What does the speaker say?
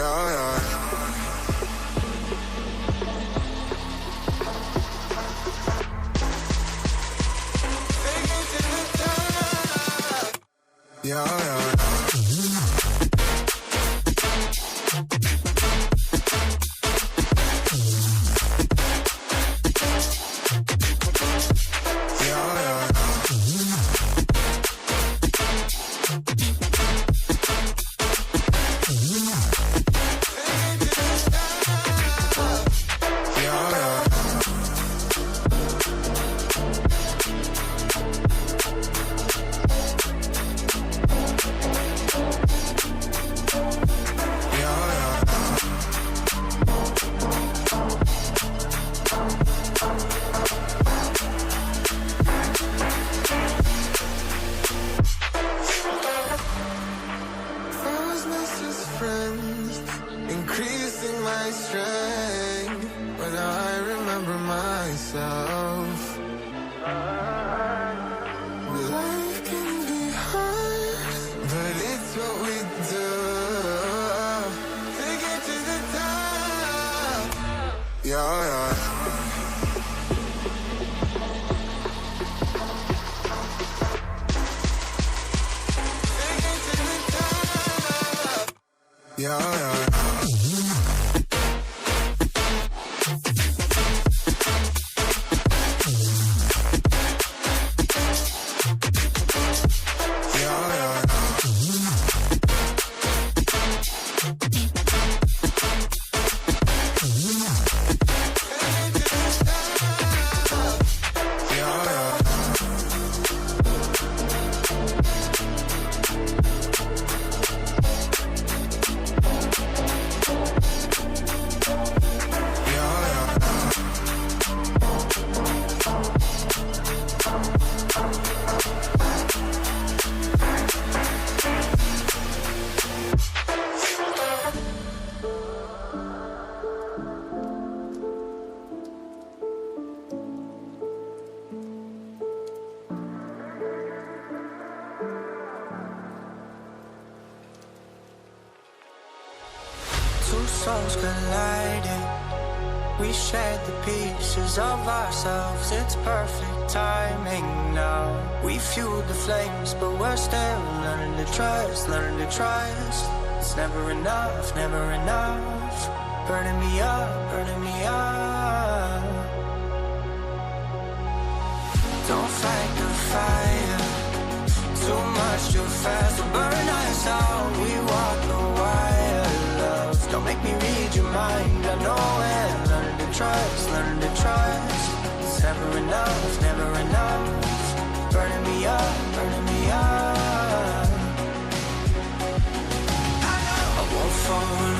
Yeah, yeah. Yeah, yeah. Friends, increasing my strength, but I remember myself. Life can be hard, but it's what we do to get to the top. Yeah, yeah. Yeah, yeah. Two souls colliding. We shared the pieces of ourselves. It's perfect timing now. We fueled the flames, but we're still learning to trust, learning to trust. It's never enough, never enough. Burning me up, burning me up. Don't fight the fire. Too much too fast will burn us out. We walk the wire, love. Don't make me read your mind. I know it. Learn to trust, learn to trust. It's never enough, never enough. Burning me up, burning me up. I won't fall